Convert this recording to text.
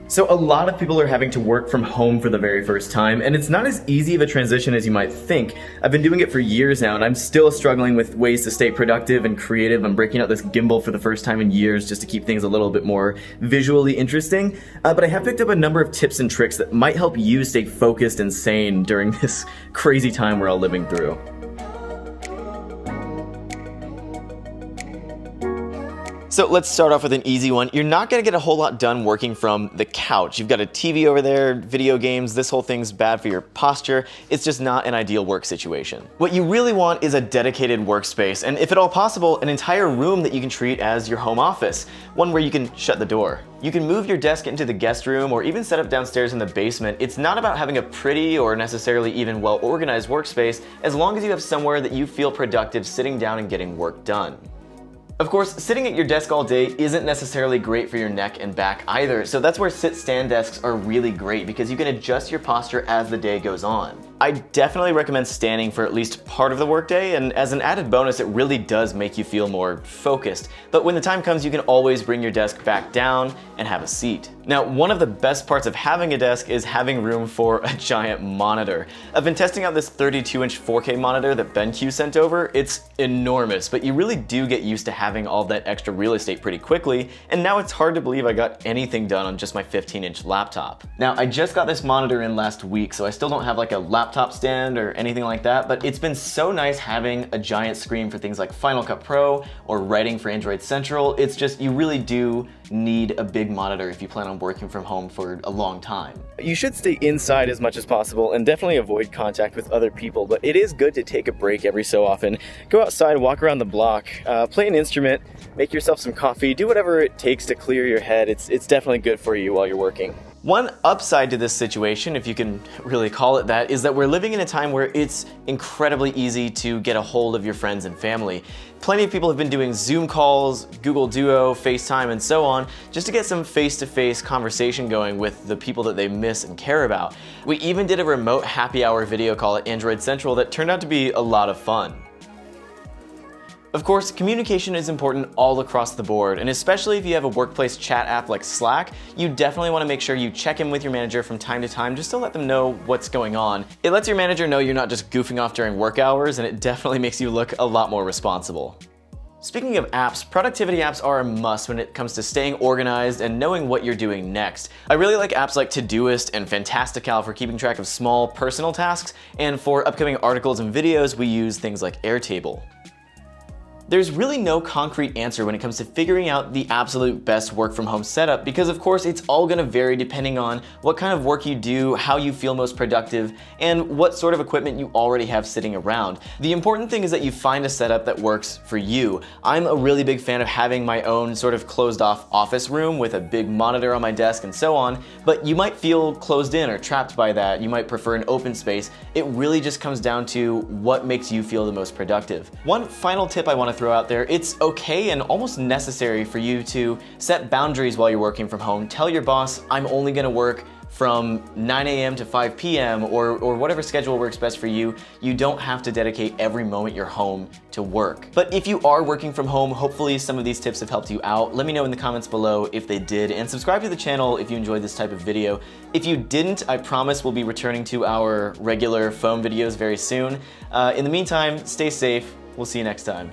So a lot of people are having to work from home for the very first time, and it's not as easy of a transition as you might think. I've been doing it for years now, and I'm still struggling with ways to stay productive and creative. I'm breaking out this gimbal for the first time in years just to keep things a little bit more visually interesting. But I have picked up a number of tips and tricks that might help you stay focused and sane during this crazy time we're all living through. So let's start off with an easy one. You're not gonna get a whole lot done working from the couch. You've got a TV over there, video games, this whole thing's bad for your posture. It's just not an ideal work situation. What you really want is a dedicated workspace, and if at all possible, an entire room that you can treat as your home office, one where you can shut the door. You can move your desk into the guest room or even set up downstairs in the basement. It's not about having a pretty or necessarily even well-organized workspace, as long as you have somewhere that you feel productive sitting down and getting work done. Of course, sitting at your desk all day isn't necessarily great for your neck and back either, so that's where sit-stand desks are really great because you can adjust your posture as the day goes on. I definitely recommend standing for at least part of the workday, and as an added bonus, it really does make you feel more focused. But when the time comes, you can always bring your desk back down and have a seat. Now, one of the best parts of having a desk is having room for a giant monitor. I've been testing out this 32-inch 4K monitor that BenQ sent over. It's enormous, but you really do get used to having all that extra real estate pretty quickly, and now it's hard to believe I got anything done on just my 15-inch laptop. Now, I just got this monitor in last week, so I still don't have like a laptop stand or anything like that, but it's been so nice having a giant screen for things like Final Cut Pro or writing for Android Central. It's just, you really do need a big monitor if you plan on working from home for a long time. You should stay inside as much as possible and definitely avoid contact with other people, but it is good to take a break every so often. Go outside, walk around the block, play an instrument, make yourself some coffee, do whatever it takes to clear your head. It's definitely good for you while you're working. One upside to this situation, if you can really call it that, is that we're living in a time where it's incredibly easy to get a hold of your friends and family. Plenty of people have been doing Zoom calls, Google Duo, FaceTime, and so on, just to get some face-to-face conversation going with the people that they miss and care about. We even did a remote happy hour video call at Android Central that turned out to be a lot of fun. Of course, communication is important all across the board, and especially if you have a workplace chat app like Slack, you definitely want to make sure you check in with your manager from time to time just to let them know what's going on. It lets your manager know you're not just goofing off during work hours, and it definitely makes you look a lot more responsible. Speaking of apps, productivity apps are a must when it comes to staying organized and knowing what you're doing next. I really like apps like Todoist and Fantastical for keeping track of small personal tasks, and for upcoming articles and videos, we use things like Airtable. There's really no concrete answer when it comes to figuring out the absolute best work from home setup because of course it's all gonna vary depending on what kind of work you do, how you feel most productive, and what sort of equipment you already have sitting around. The important thing is that you find a setup that works for you. I'm a really big fan of having my own sort of closed off office room with a big monitor on my desk and so on, but you might feel closed in or trapped by that. You might prefer an open space. It really just comes down to what makes you feel the most productive. One final tip I want to throw out there, it's okay and almost necessary for you to set boundaries while you're working from home. Tell your boss, I'm only gonna work from 9 a.m. to 5 p.m. or whatever schedule works best for you. You don't have to dedicate every moment you're home to work. But if you are working from home, hopefully some of these tips have helped you out. Let me know in the comments below if they did, and subscribe to the channel if you enjoyed this type of video. If you didn't, I promise we'll be returning to our regular phone videos very soon. In the meantime, stay safe. We'll see you next time.